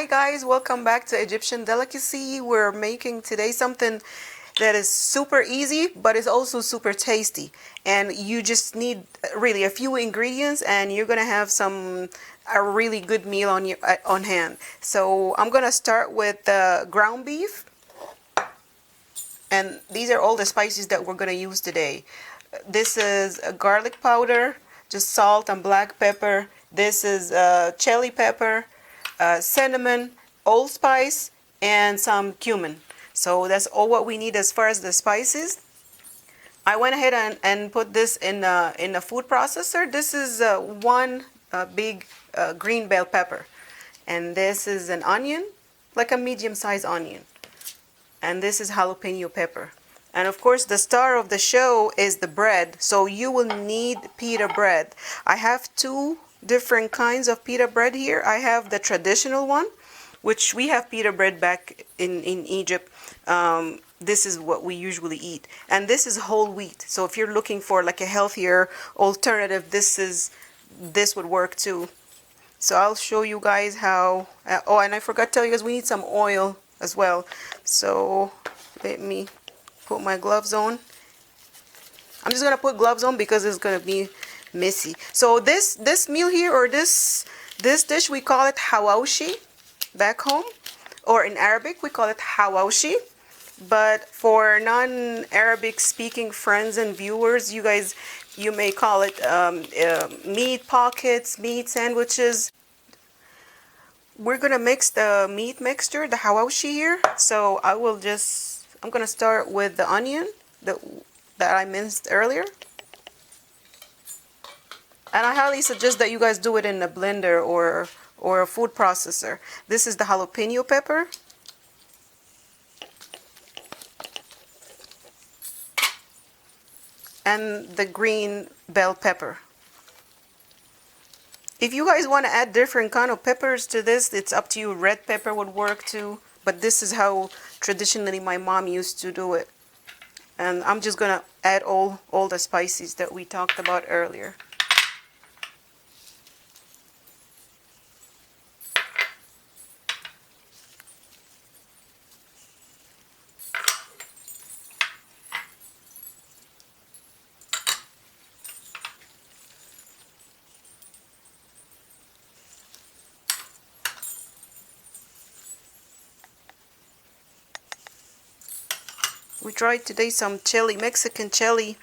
guys, welcome back to Egyptian Delicacy. We're making today something that is super easy, but it's also super tasty. And you just need really a few ingredients and you're gonna have a really good meal on hand. So I'm gonna start with the ground beef. And these are all the spices that we're gonna use today. This is a garlic powder, just salt and black pepper. This is chili pepper, cinnamon, allspice, and some cumin. So that's all what we need as far as the spices. I went ahead and put this in a food processor. This is one big green bell pepper. And this is an onion, like a medium-sized onion. And this is jalapeno pepper. And of course the star of the show is the bread, so you will need pita bread. I have two different kinds of pita bread here. I have the traditional one, which we have pita bread back in Egypt. This is what we usually eat, and this is whole wheat. So if you're looking for like a healthier alternative, this would work too. So I'll show you guys how. Oh, and I forgot to tell you guys we need some oil as well. So let me put my gloves on. I'm just gonna put gloves on because it's gonna be messy. So this meal here, or this dish, we call it Hawawshy back home, or in Arabic we call it Hawawshy. But for non-Arabic speaking friends and viewers, you may call it meat pockets, meat sandwiches. We're gonna mix the meat mixture, the Hawawshy here. So I'm gonna start with the onion that I minced earlier. And I highly suggest that you guys do it in a blender or a food processor. This is the jalapeno pepper. And the green bell pepper. If you guys want to add different kind of peppers to this, it's up to you. Red pepper would work too, but this is how traditionally my mom used to do it. And I'm just gonna add all the spices that we talked about earlier. We tried today some Mexican chili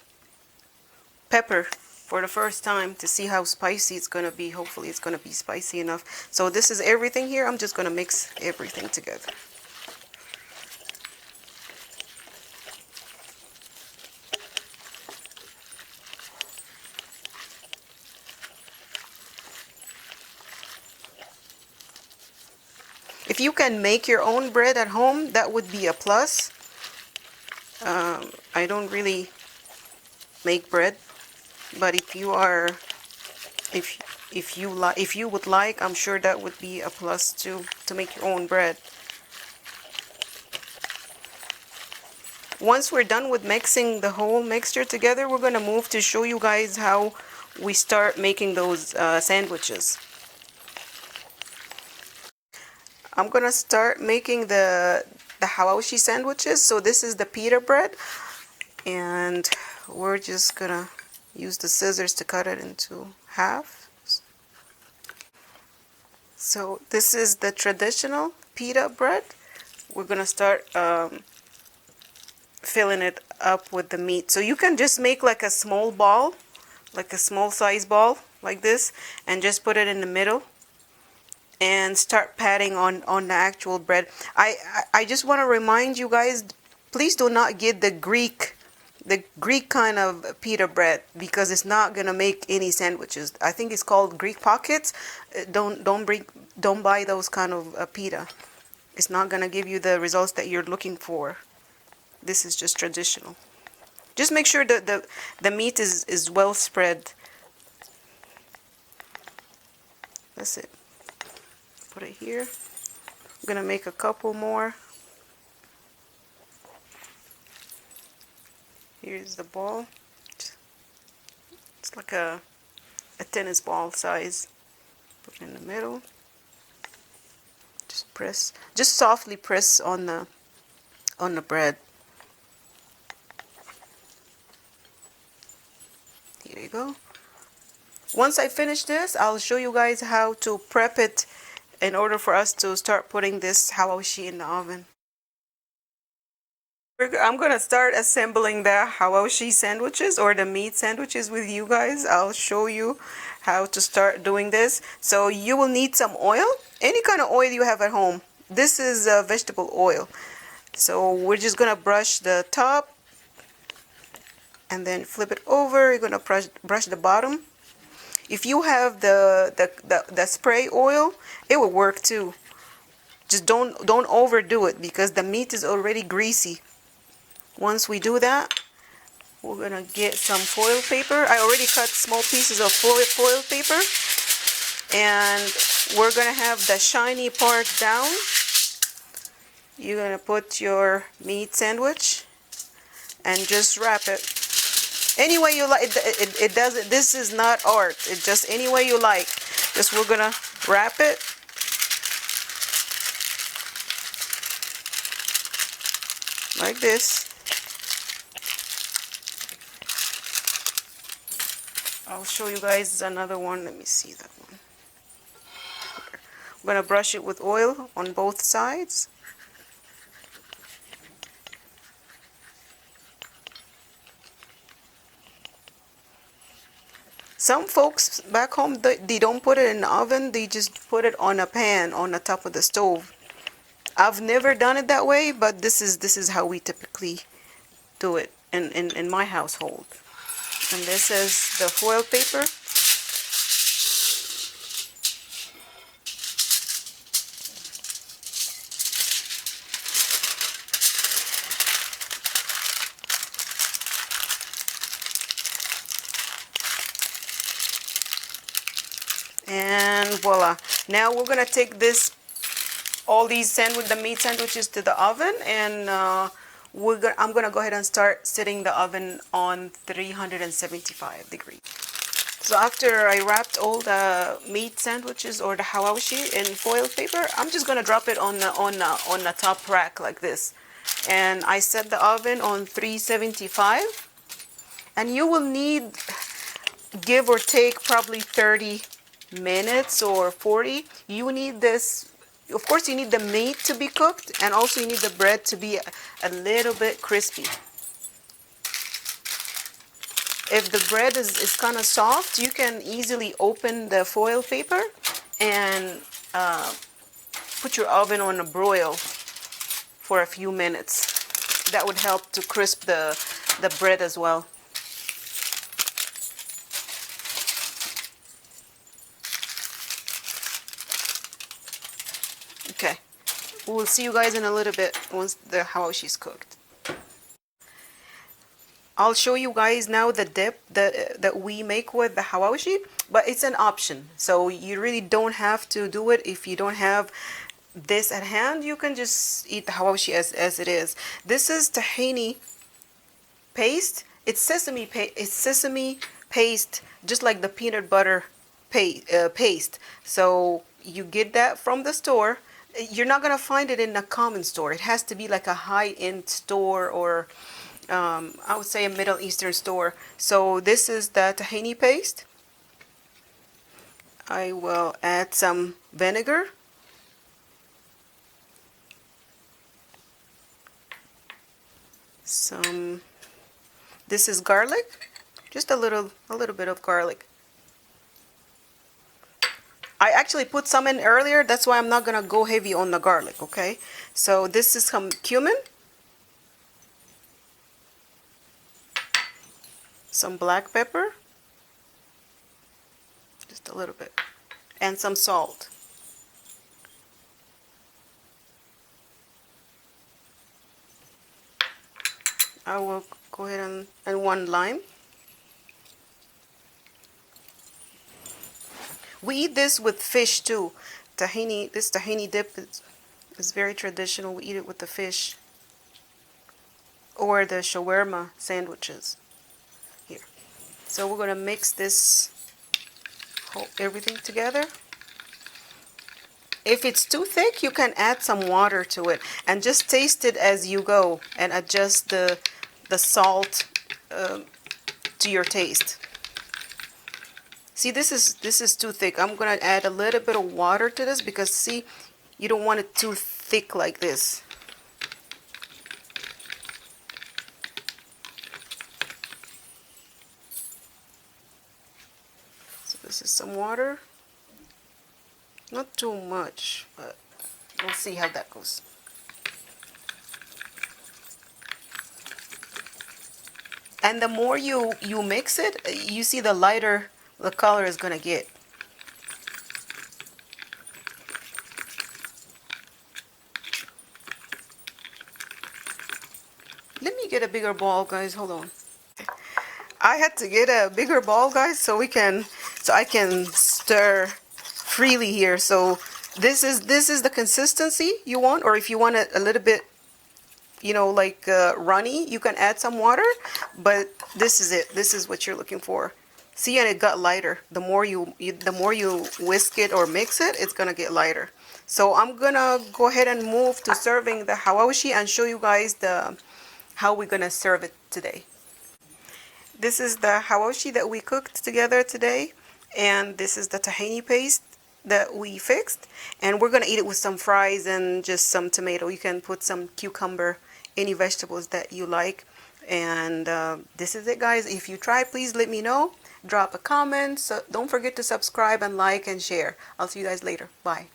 pepper for the first time to see how spicy it's gonna be. Hopefully it's gonna be spicy enough. So this is everything here. I'm just gonna mix everything together. If you can make your own bread at home, that would be a plus. I don't really make bread, but if you would like, I'm sure that would be a plus too, to make your own bread. Once we're done with mixing the whole mixture together, we're gonna move to show you guys how we start making those sandwiches. I'm gonna start making the Hawawshy sandwiches. So this is the pita bread, and we're just gonna use the scissors to cut it into half. So this is the traditional pita bread. We're gonna start filling it up with the meat. So you can just make like a small ball, like a small size ball like this, and just put it in the middle and start patting on the actual bread. I just want to remind you guys, please do not get the Greek kind of pita bread, because it's not gonna make any sandwiches. I think it's called Greek pockets. Don't buy those kind of pita. It's not gonna give you the results that you're looking for. This is just traditional. Just make sure that the meat is well spread. That's it. Put it here. I'm gonna make a couple more. Here's the ball. It's like a tennis ball size. Put it in the middle. Just Press, just softly press on the bread. Here you go. Once I finish this, I'll show you guys how to prep it in order for us to start putting this Hawawshy in the oven. I'm gonna start assembling the Hawawshy sandwiches or the meat sandwiches with you guys. I'll show you how to start doing this. So you will need some oil, any kind of oil you have at home. This is vegetable oil. So we're just gonna brush the top and then flip it over. You're gonna brush the bottom. If you have the spray oil, it will work too. Just don't overdo it because the meat is already greasy. Once we do that, we're gonna get some foil paper. I already cut small pieces of foil paper, and we're gonna have the shiny part down. You're gonna put your meat sandwich and just wrap it any way you like. It doesn't. This is not art. It's just any way you like. Just we're gonna wrap it. Like this. I'll show you guys another one. Let me see that one. I'm gonna brush it with oil on both sides. Some folks back home, they don't put it in the oven. They just put it on a pan on the top of the stove. I've never done it that way, but this is how we typically do it in my household. And this is the foil paper. And voila. Now we're gonna take all these the meat sandwiches to the oven, and I'm gonna go ahead and start setting the oven on 375 degrees. So after I wrapped all the meat sandwiches or the Hawawshy in foil paper, I'm just gonna drop it on the top rack like this, and I set the oven on 375. And you will need, give or take, probably 30 minutes or 40. You need this. Of course, you need the meat to be cooked, and also you need the bread to be a little bit crispy. If the bread is kind of soft, you can easily open the foil paper and put your oven on a broil for a few minutes. That would help to crisp the bread as well. Okay, we'll see you guys in a little bit once the Hawawshy is cooked. I'll show you guys now the dip that we make with the Hawawshy, but it's an option. So you really don't have to do it. If you don't have this at hand, you can just eat the Hawawshy as it is. This is tahini paste. It's sesame paste, just like the peanut butter paste. So you get that from the store. You're not gonna find it in a common store. It has to be like a high-end store, or I would say a Middle Eastern store. So this is the tahini paste. I will add some vinegar. This is garlic, just a little bit of garlic. I actually put some in earlier, that's why I'm not gonna go heavy on the garlic, okay? So this is some cumin, some black pepper, just a little bit, and some salt. I will go ahead and 1 lime. We eat this with fish too. This tahini dip is very traditional. We eat it with the fish or the shawarma sandwiches. Here. So we're going to mix everything together. If it's too thick, you can add some water to it and just taste it as you go and adjust the salt to your taste. See, this is too thick. I'm gonna add a little bit of water to this because see, you don't want it too thick like this. So this is some water. Not too much, but we'll see how that goes. And the more you mix it, you see the lighter the color is gonna get. Let me get a bigger ball, guys. Hold on. I had to get a bigger ball, guys, so I can stir freely here. So this is the consistency you want, or if you want it a little bit, you know, like runny, you can add some water, but this is it. This is what you're looking for. See, and it got lighter. The more you whisk it or mix it, it's gonna get lighter. So I'm gonna go ahead and move to serving the Hawawshy and show you guys how we're gonna serve it today. This is the Hawawshy that we cooked together today, and this is the tahini paste that we fixed, and we're gonna eat it with some fries and just some tomato. You can put some cucumber, any vegetables that you like. And this is it, guys. If you try, please let me know. Drop a comment. So don't forget to subscribe and like and share. I'll see you guys later. Bye.